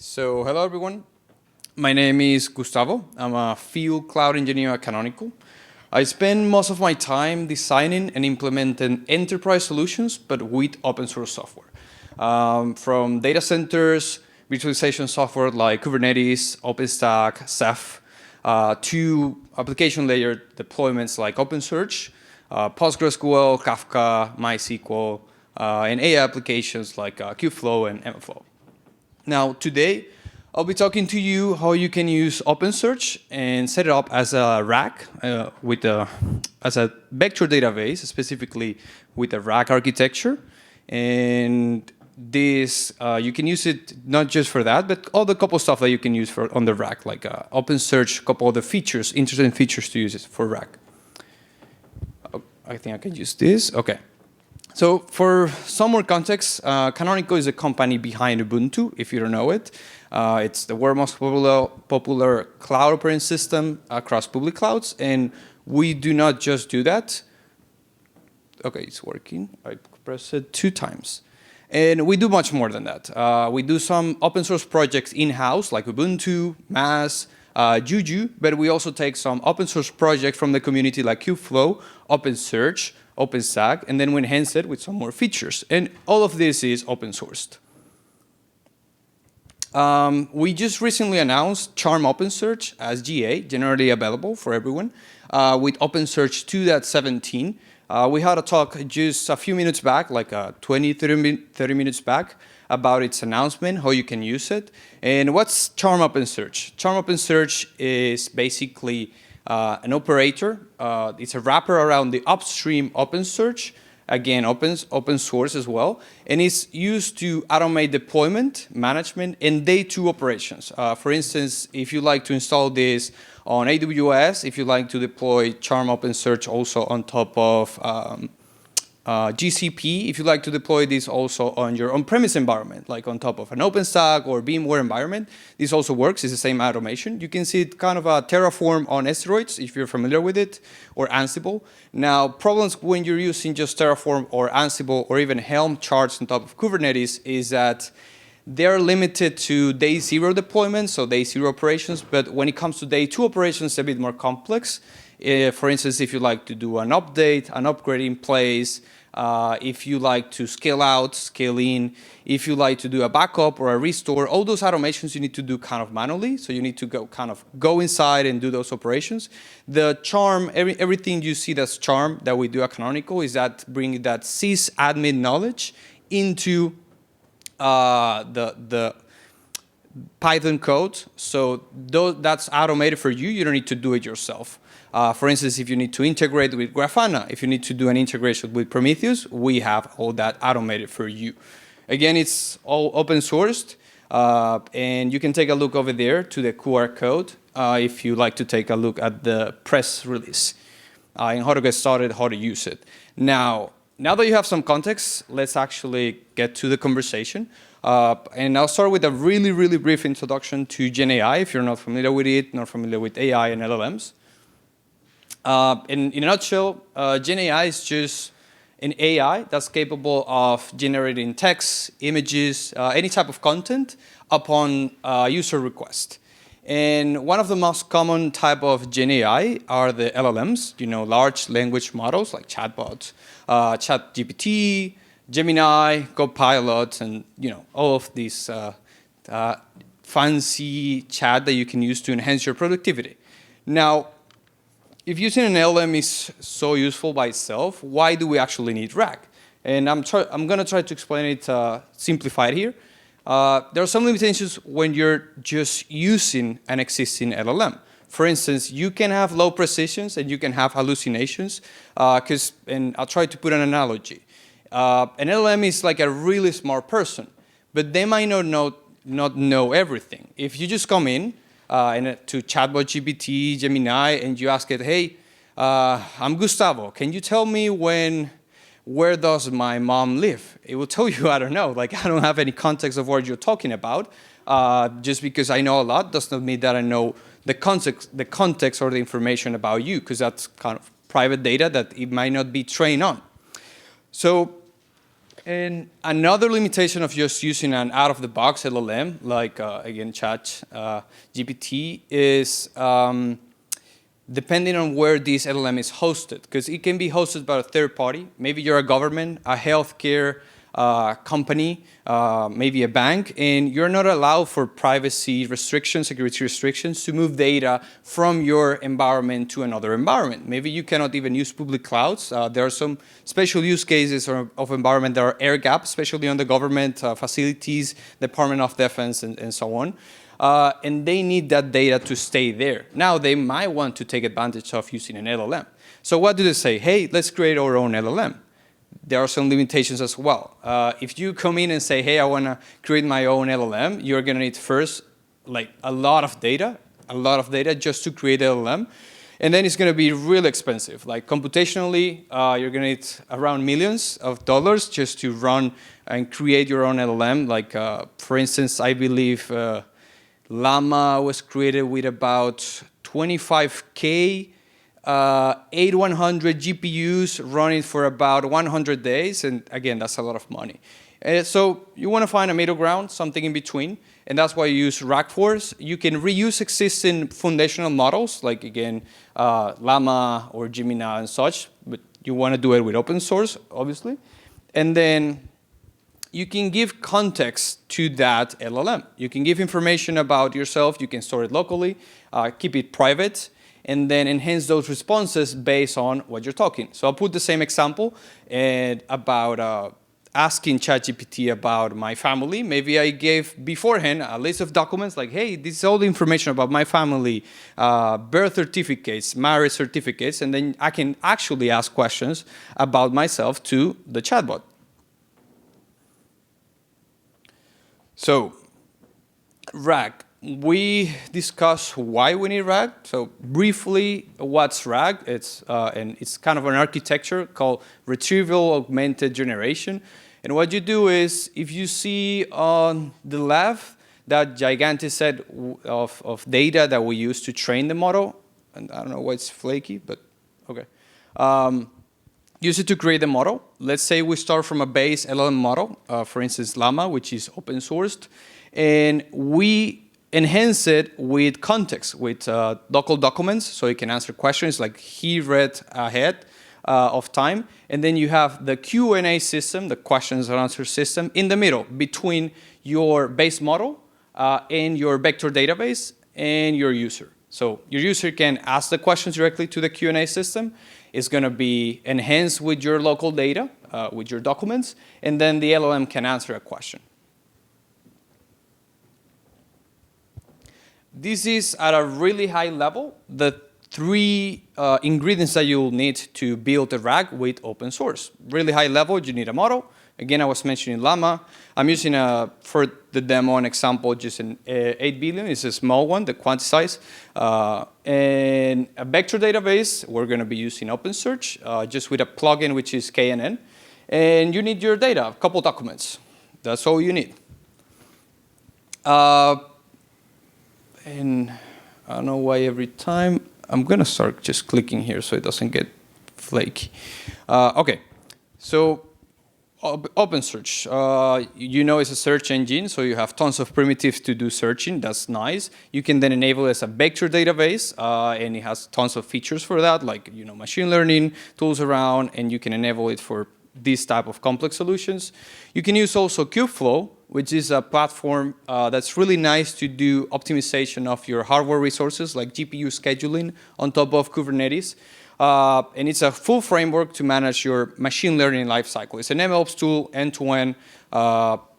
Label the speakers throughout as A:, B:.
A: So hello everyone, my name is Gustavo. I'm a field cloud engineer at Canonical. I spend most of my time designing and implementing enterprise solutions, but with open source software. From data centers, virtualization software like Kubernetes, OpenStack, Ceph, to application layer deployments like OpenSearch, PostgreSQL, Kafka, MySQL, and AI applications like Kubeflow and MFlow. Now, today, I'll be talking to you how you can use OpenSearch and set it up as a RAG as a vector database, specifically with a RAG architecture. And this, you can use it not just for that, but all the couple stuff that you can use on the RAG, like OpenSearch, a couple of the features, interesting features to use it for RAG. Oh, I think I can use this. Okay. So for some more context, Canonical is a company behind Ubuntu, if you don't know it. It's the world's most popular cloud operating system across public clouds, and we do not just do that. Okay, it's working. I pressed it 2 times. And we do much more than that. We do some open source projects in-house, like Ubuntu, Mass, Juju, but we also take some open source projects from the community like Kubeflow, OpenSearch, OpenStack, and then we enhance it with some more features. And all of this is open sourced. We just recently announced Charm OpenSearch as GA, generally available for everyone, with OpenSearch 2.17. We had a talk just a few minutes back, like 30 minutes back, about its announcement, how you can use it. And what's Charm OpenSearch? Charm OpenSearch is basically an operator. It's a wrapper around the upstream OpenSearch, again, open source as well, and it's used to automate deployment, management, and day 2 operations. For instance, if you like to install this on AWS, if you like to deploy Charm OpenSearch also on top of GCP, if you like to deploy this also on your on-premise environment, like on top of an OpenStack or VMware environment, this also works. It's the same automation. You can see it kind of a Terraform on steroids, if you're familiar with it, or Ansible. Now, problems when you're using just Terraform or Ansible or even Helm charts on top of Kubernetes is that they're limited to day 0 deployments, so day 0 operations, but when it comes to day 2 operations, it's a bit more complex. For instance, if you like to do an update, an upgrade in place, if you like to scale out, scale in, if you like to do a backup or a restore, all those automations you need to do kind of manually. So you need to go inside and do those operations. The Charm, everything you see that's Charm that we do at Canonical is that bringing that sysadmin knowledge into the Python code. So that's automated for you. You don't need to do it yourself. For instance, if you need to integrate with Grafana, if you need to do an integration with Prometheus, we have all that automated for you. Again, it's all open sourced, and you can take a look over there to the QR code if you like to take a look at the press release and how to get started, how to use it. Now that you have some context, let's actually get to the conversation. And I'll start with a really, really brief introduction to Gen AI, if you're not familiar with it, not familiar with AI and LLMs. In a nutshell, Gen AI is just an AI that's capable of generating text, images, any type of content upon user request. And one of the most common type of Gen AI are the LLMs, large language models like chatbots, ChatGPT, Gemini, Copilot, and all of these fancy chat that you can use to enhance your productivity. Now, if using an LLM is so useful by itself, why do we actually need RAG? And I'm going to try to explain it simplified here. There are some limitations when you're just using an existing LLM. For instance, you can have low precisions and you can have hallucinations. And I'll try to put an analogy. An LLM is like a really smart person, but they might not know everything. If you just come in to chatbot GPT, Gemini, and you ask it, hey, I'm Gustavo, can you tell me where does my mom live? It will tell you, I don't know, like I don't have any context of what you're talking about. Just because I know a lot does not mean that I know the context or the information about you, because that's kind of private data that it might not be trained on. So And another limitation of just using an out-of-the-box LLM, like, again, Chat GPT, is depending on where this LLM is hosted, because it can be hosted by a third party. Maybe you're a government, a healthcare company, maybe a bank, and you're not allowed for privacy restrictions, security restrictions, to move data from your environment to another environment. Maybe you cannot even use public clouds. There are some special use cases of environment that are air gapped, especially on the government facilities, Department of Defense, and so on. And they need that data to stay there. Now, they might want to take advantage of using an LLM. So what do they say? Hey, let's create our own LLM. There are some limitations as well. If you come in and say, hey, I want to create my own LLM, you're going to need first like a lot of data just to create LLM. And then it's going to be really expensive. Like computationally, you're going to need around millions of dollars just to run and create your own LLM. Like, for instance, I believe LLaMa was created with about 25K 8100 GPUs running for about 100 days. And again, that's a lot of money. So you want to find a middle ground, something in between. And that's why you use RAG Force. You can reuse existing foundational models, like again, LLaMA or Gemini and such, but you want to do it with open source, obviously. And then you can give context to that LLM. You can give information about yourself. You can store it locally, keep it private, and then enhance those responses based on what you're talking. So I'll put the same example about asking ChatGPT about my family. Maybe I gave beforehand a list of documents like, hey, this is all the information about my family, birth certificates, marriage certificates, and then I can actually ask questions about myself to the chatbot. So, RAG. We discussed why we need RAG. So briefly, what's RAG? It's kind of an architecture called retrieval augmented generation. And what you do is, if you see on the left that gigantic set of data that we use to train the model, and I don't know why it's flaky, but okay. Use it to create the model. Let's say we start from a base LLM model, for instance, LLaMA, which is open sourced, and we enhance it with context, with local documents, so it can answer questions like he read ahead of time. And then you have the Q&A system, the questions and answer system, in the middle between your base model and your vector database and your user. So your user can ask the questions directly to the Q&A system. It's going to be enhanced with your local data, with your documents, and then the LLM can answer a question. This is at a really high level, the three ingredients that you'll need to build a RAG with open source. Really high level, you need a model. Again, I was mentioning LLaMA. I'm using, for the demo, an example, just an 8 billion. It's a small one, the quantity size. And a vector database, we're going to be using OpenSearch, just with a plugin, which is KNN. And you need your data, a couple documents. That's all you need. And I don't know why every time. I'm going to start just clicking here so it doesn't get flaky. OK, so OpenSearch, you know it's a search engine, so you have tons of primitives to do searching. That's nice. You can then enable it as a vector database, and it has tons of features for that, like machine learning tools around, and you can enable it for this type of complex solutions. You can use also Kubeflow, which is a platform that's really nice to do optimization of your hardware resources, like GPU scheduling on top of Kubernetes. And it's a full framework to manage your machine learning lifecycle. It's an MLOps tool, end-to-end.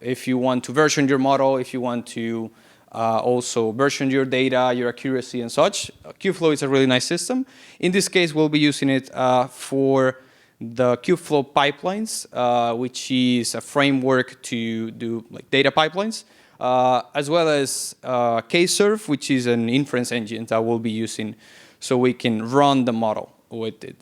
A: If you want to version your model, if you want to also version your data, your accuracy, and such, Kubeflow is a really nice system. In this case, we'll be using it for the Kubeflow pipelines, which is a framework to do like data pipelines, as well as Kserve, which is an inference engine that we'll be using so we can run the model with it.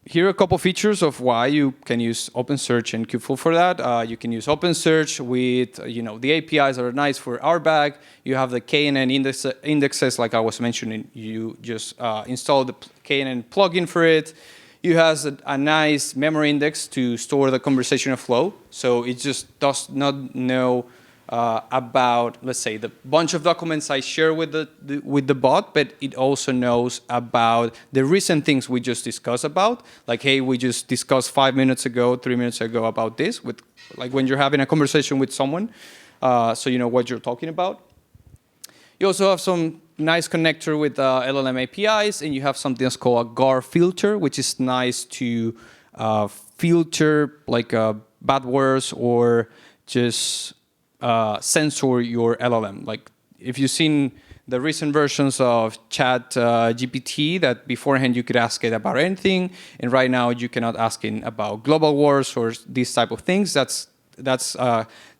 A: Here are a couple features of why you can use OpenSearch and Kubeflow for that. You can use OpenSearch with the APIs that are nice for RBAC. You have the KNN indexes, like I was mentioning. You just install the KNN plugin for it. You has a nice memory index to store the conversational flow. So it just does not know about, let's say, the bunch of documents I share with the bot, but it also knows about the recent things we just discussed about. Like, hey, we just discussed 5 minutes ago, 3 minutes ago about this, with like when you're having a conversation with someone, so you know what you're talking about. You also have some nice connector with LLM APIs, and you have something that's called a GAR filter, which is nice to filter like bad words or just censor your LLM. Like if you've seen the recent versions of Chat GPT, that beforehand you could ask it about anything, and right now you cannot ask it about global wars or these type of things.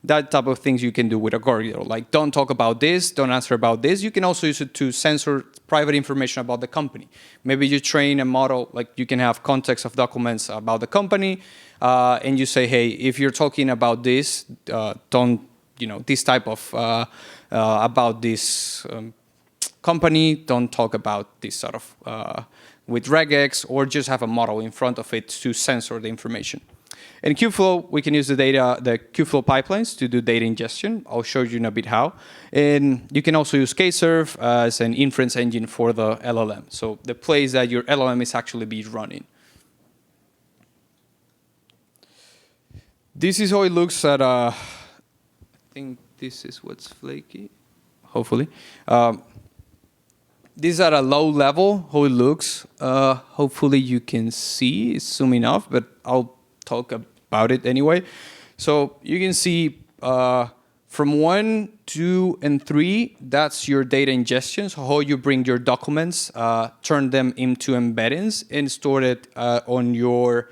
A: That type of things you can do with a guardrail. Like, don't talk about this, don't answer about this. You can also use it to censor private information about the company. Maybe you train a model, like you can have context of documents about the company, and you say, hey, if you're talking about this, don't, this type of, about this company, don't talk about this sort of, with regex, or just have a model in front of it to censor the information. In Kubeflow, we can use the Kubeflow pipelines to do data ingestion. I'll show you in a bit how. And you can also use Kserve as an inference engine for the LLM. So the place that your LLM is actually be running. This is how it looks at, I think this is what's flaky, hopefully. This is at a low level, how it looks. Hopefully you can see, it's zooming off, but I'll talk about it anyway. So you can see from 1, 2, and 3, that's your data ingestion. So how you bring your documents, turn them into embeddings, and store it on your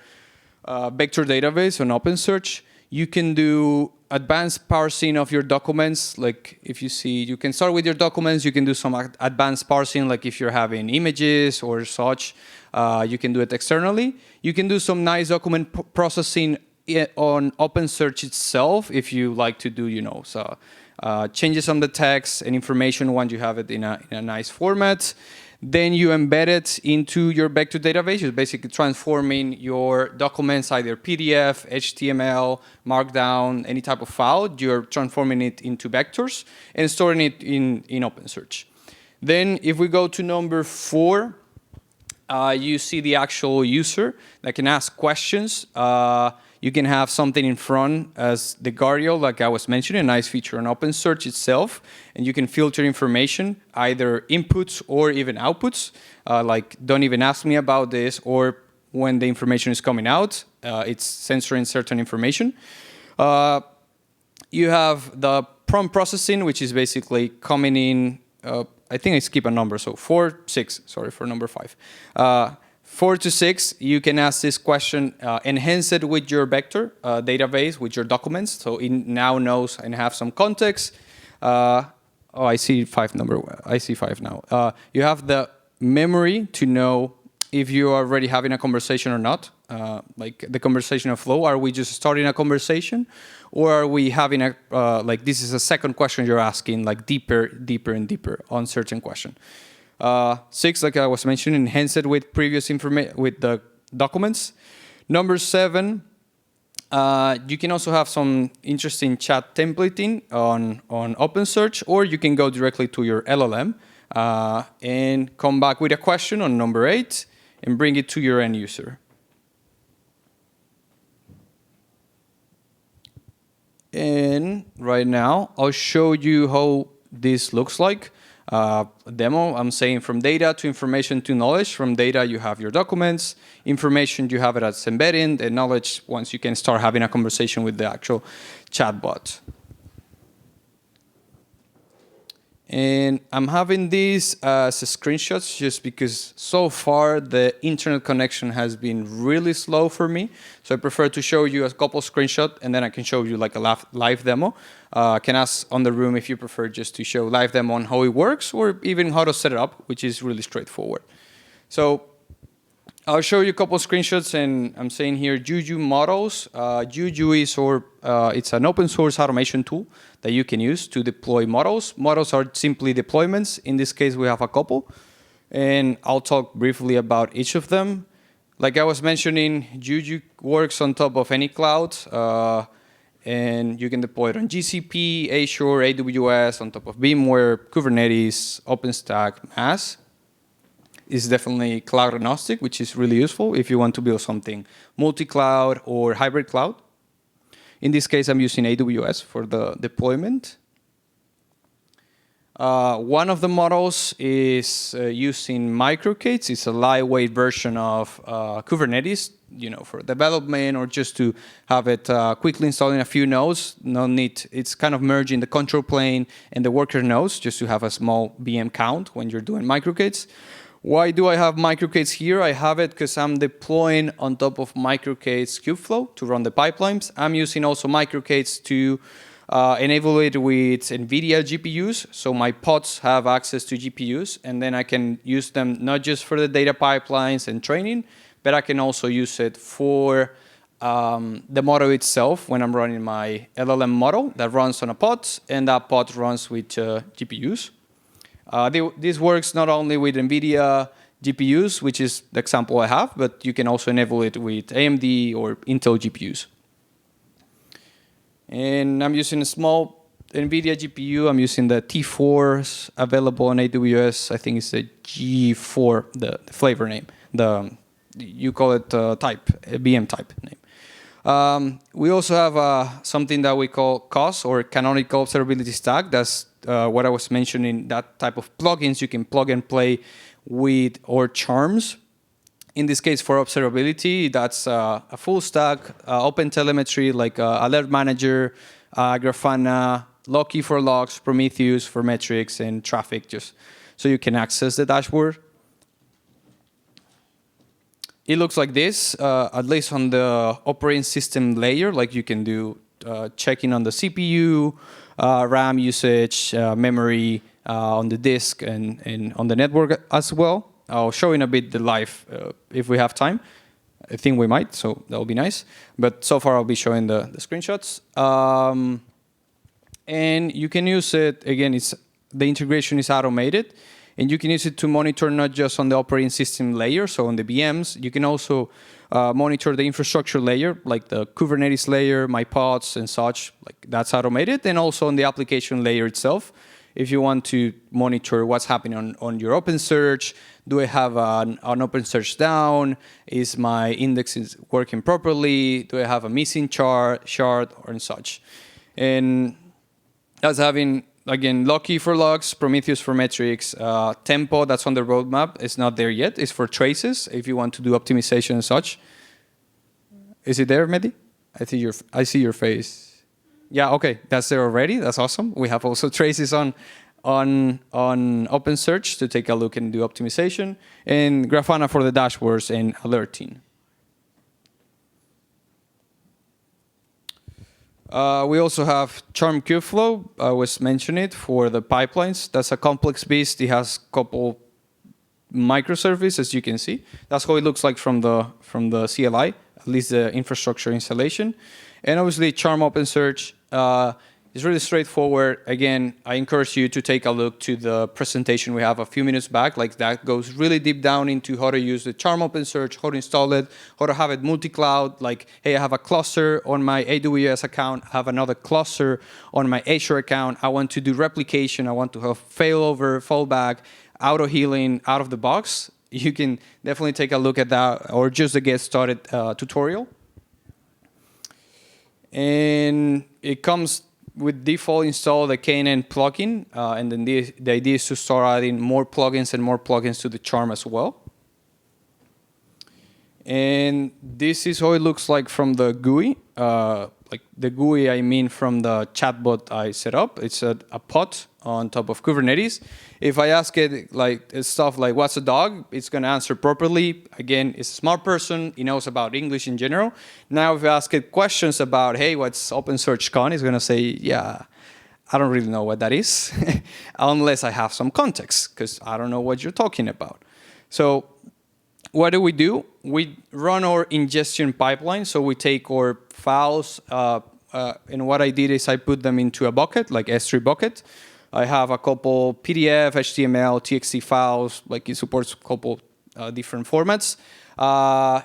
A: vector database on OpenSearch. You can do advanced parsing of your documents. Like if you see, you can start with your documents. You can do some advanced parsing, like if you're having images or such. You can do it externally. You can do some nice document processing on OpenSearch itself if you like to do, changes on the text and information once you have it in a nice format. Then you embed it into your vector database. You're basically transforming your documents, either PDF, HTML, Markdown, any type of file. You're transforming it into vectors and storing it in OpenSearch. Then if we go to number 4, you see the actual user that can ask questions. You can have something in front as the guardrail, like I was mentioning, a nice feature on OpenSearch itself. And you can filter information, either inputs or even outputs, like don't even ask me about this, or when the information is coming out, it's censoring certain information. You have the prompt processing, which is basically coming in, I think I skip a number, so 4, 6, sorry for number 5. 4 to 6, you can ask this question, enhance it with your vector database, with your documents, so it now knows and have some context. I see 5 now. You have the memory to know if you are already having a conversation or not, like the conversational flow. Are we just starting a conversation, or are we having a, like this is a second question you're asking, like deeper and deeper on certain question. 6, like I was mentioning, enhance it with previous information, with the documents. Number 7, you can also have some interesting chat templating on OpenSearch, or you can go directly to your LLM and come back with a question on number 8 and bring it to your end user. And right now, I'll show you how this looks like. Demo, I'm saying from data to information to knowledge. From data, you have your documents. Information, you have it as embedding. And knowledge, once you can start having a conversation with the actual chatbot. And I'm having these as screenshots just because so far the internet connection has been really slow for me. So I prefer to show you a couple screenshots and then I can show you like a live demo. Can ask on the room if you prefer just to show live demo on how it works or even how to set it up, which is really straightforward. So I'll show you a couple screenshots, and I'm saying here Juju models. Juju is it's an open source automation tool that you can use to deploy models. Models are simply deployments. In this case, we have a couple, and I'll talk briefly about each of them. Like I was mentioning, Juju works on top of any cloud, and you can deploy it on GCP, Azure, AWS, on top of VMware, Kubernetes, OpenStack, MAS. It's definitely cloud agnostic, which is really useful if you want to build something multi-cloud or hybrid cloud. In this case, I'm using AWS for the deployment. One of the models is using microK8s. It's a lightweight version of Kubernetes, for development or just to have it quickly installed in a few nodes. No need. It's kind of merging the control plane and the worker nodes just to have a small VM count when you're doing microK8s. Why do I have microK8s here? I have it because I'm deploying on top of microK8s Kubeflow to run the pipelines. I'm using also microK8s to enable it with NVIDIA GPUs, so my pods have access to GPUs, and then I can use them not just for the data pipelines and training, but I can also use it for the model itself when I'm running my LLM model that runs on a pod, and that pod runs with GPUs. This works not only with NVIDIA GPUs, which is the example I have, but you can also enable it with AMD or Intel GPUs. And I'm using a small NVIDIA GPU. I'm using the T4s available on AWS. I think it's the G4, the flavor name. You call it type, a VM type name. We also have something that we call COS, or canonical observability stack. That's what I was mentioning, that type of plugins you can plug and play with, or charms. In this case, for observability, that's a full stack, open telemetry, like Alert Manager, Grafana, Loki for logs, Prometheus for metrics, and traffic, just so you can access the dashboard. It looks like this, at least on the operating system layer, like you can do checking on the CPU, RAM usage, memory, on the disk, and on the network as well. I'll show in a bit the live if we have time. I think we might, so that'll be nice. But so far, I'll be showing the screenshots. And you can use it, again, the integration is automated. And you can use it to monitor not just on the operating system layer, so on the VMs. You can also monitor the infrastructure layer, like the Kubernetes layer, my pods and such. Like that's automated. And also on the application layer itself. If you want to monitor what's happening on your OpenSearch, do I have an OpenSearch down? Is my index working properly? Do I have a missing shard or and such? And that's having, again, Loki for logs, Prometheus for metrics, Tempo, that's on the roadmap. It's not there yet. It's for traces if you want to do optimization and such. Is it there, Mehdi? I see your face. Yeah, okay, that's there already. That's awesome. We have also traces on OpenSearch to take a look and do optimization, and Grafana for the dashboards and alerting. We also have Charm Kubeflow. I was mentioning it for the pipelines. That's a complex beast. It has a couple microservices, as you can see. That's how it looks like from the CLI, at least the infrastructure installation. And obviously, Charm OpenSearch is really straightforward. Again, I encourage you to take a look to the presentation we have a few minutes back. Like that goes really deep down into how to use the Charm OpenSearch, how to install it, how to have it multi-cloud. Like, hey, I have a cluster on my AWS account, I have another cluster on my Azure account. I want to do replication. I want to have failover, fallback, auto-healing out of the box. You can definitely take a look at that, or just the get started tutorial. And it comes with default install the KNN plugin, and then the idea is to start adding more plugins and more plugins to the Charm as well. And this is how it looks like from the GUI. Like the GUI, I mean from the chatbot I set up. It's a pod on top of Kubernetes. If I ask it like stuff like, what's a dog? It's going to answer properly. Again, it's a smart person. He knows about English in general. Now, if I ask it questions about, hey, what's OpenSearch Con? It's going to say, yeah, I don't really know what that is, unless I have some context, because I don't know what you're talking about. So what do? We run our ingestion pipeline. So we take our files, and what I did is I put them into a bucket, like S3 bucket. I have a couple PDF, HTML, TXT files, like it supports a couple different formats.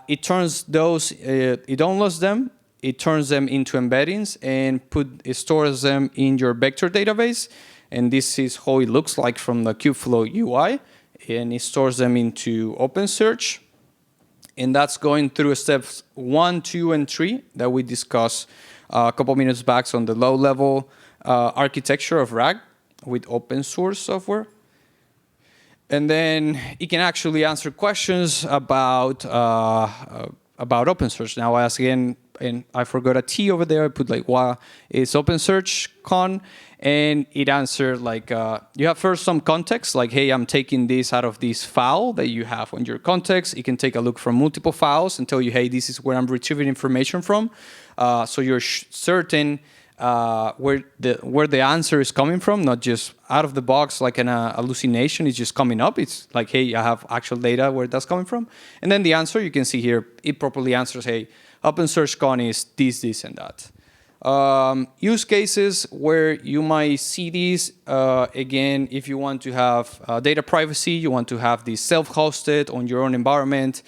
A: It turns those, it downloads them, it turns them into embeddings, and it stores them in your vector database. And this is how it looks like from the Kubeflow UI. And it stores them into OpenSearch. And that's going through steps 1, 2, and 3 that we discussed a couple minutes back on the low-level architecture of RAG with open source software. And then it can actually answer questions about OpenSearch. Now I ask again, and I forgot a T over there. I put like, what is OpenSearch con? And it answered like, you have first some context, like, hey, I'm taking this out of this file that you have on your context. It can take a look from multiple files and tell you, hey, this is where I'm retrieving information from. So you're certain where the answer is coming from, not just out of the box like an hallucination. It's just coming up. It's like, hey, I have actual data where that's coming from. And then the answer, you can see here, it properly answers, hey, OpenSearch con is this, this, and that. Use cases where you might see these, again, if you want to have data privacy, you want to have this self-hosted on your own environment.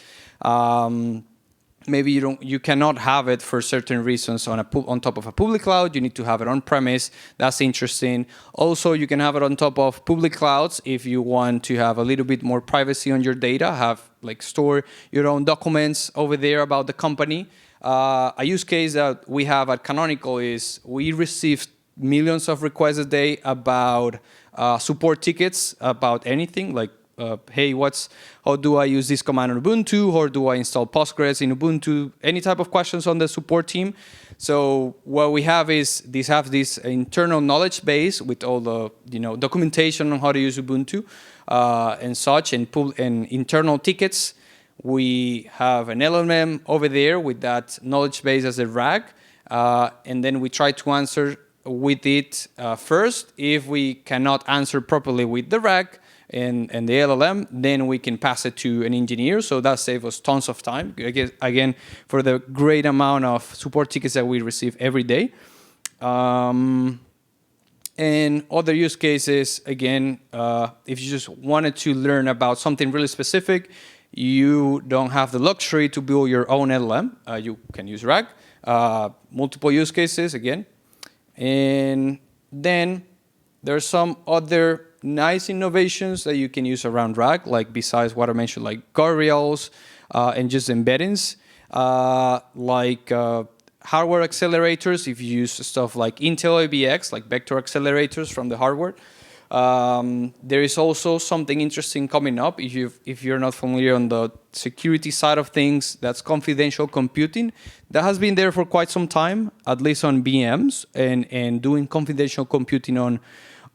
A: Maybe you cannot have it for certain reasons on top of a public cloud. You need to have it on premise. That's interesting. Also, you can have it on top of public clouds if you want to have a little bit more privacy on your data. Store your own documents over there about the company. A use case that we have at Canonical is we receive millions of requests a day about support tickets about anything, like, hey, how do I use this command on Ubuntu, or do I install Postgres in Ubuntu? Any type of questions on the support team. So what we have is this internal knowledge base with all the documentation on how to use Ubuntu and such, and internal tickets. We have an LLM over there with that knowledge base as a RAG, and then we try to answer with it first. If we cannot answer properly with the RAG and the LLM, then we can pass it to an engineer. So that saves us tons of time, again, for the great amount of support tickets that we receive every day. And other use cases, again, if you just wanted to learn about something really specific, you don't have the luxury to build your own LLM. You can use RAG. Multiple use cases, again. And then there's some other nice innovations that you can use around RAG, like besides what I mentioned, like guardrails and just embeddings, like hardware accelerators. If you use stuff like Intel AVX, like vector accelerators from the hardware. There is also something interesting coming up. If you're not familiar on the security side of things, that's confidential computing. That has been there for quite some time, at least on VMs, and doing confidential computing on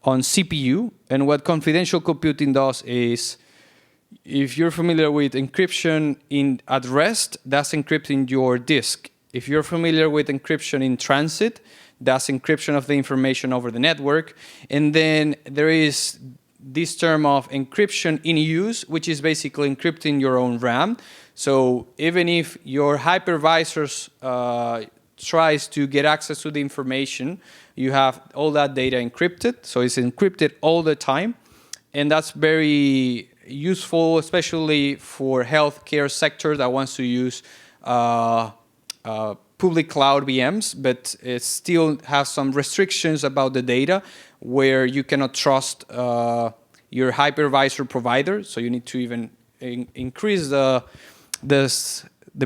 A: CPU. And what confidential computing does is, if you're familiar with encryption at rest, that's encrypting your disk. If you're familiar with encryption in transit, that's encryption of the information over the network. And then there is this term of encryption in use, which is basically encrypting your own RAM. So even if your hypervisor tries to get access to the information, you have all that data encrypted. So it's encrypted all the time. And that's very useful, especially for healthcare sector that wants to use public cloud VMs, but it still has some restrictions about the data where you cannot trust your hypervisor provider. So you need to even increase the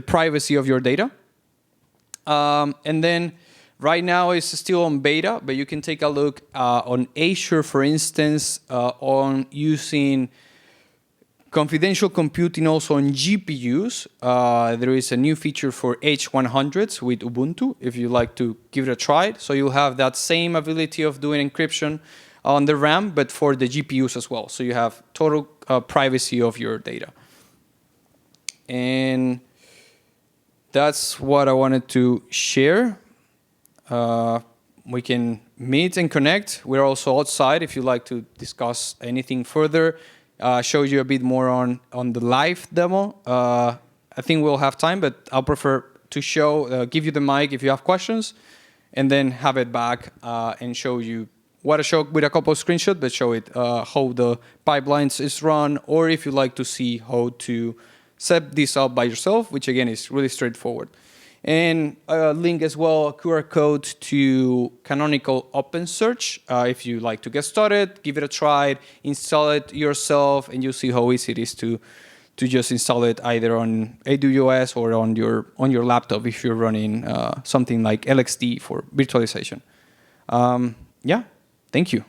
A: privacy of your data. And then right now it's still on beta, but you can take a look on Azure, for instance, on using confidential computing also on GPUs. There is a new feature for H100s with Ubuntu, if you like to give it a try. So you'll have that same ability of doing encryption on the RAM, but for the GPUs as well. So you have total privacy of your data. And that's what I wanted to share. We can meet and connect. We're also outside if you like to discuss anything further. Show you a bit more on the live demo. I think we'll have time, but I'll prefer to give you the mic if you have questions, and then have it back and show you what I show with a couple of screenshots, but show it how the pipelines is run, or if you like to see how to set this up by yourself, which again is really straightforward. And link as well a QR code to canonical OpenSearch. If you like to get started, give it a try, install it yourself, and you'll see how easy it is to just install it either on AWS or on your laptop if you're running something like LXD for virtualization. Yeah, thank you.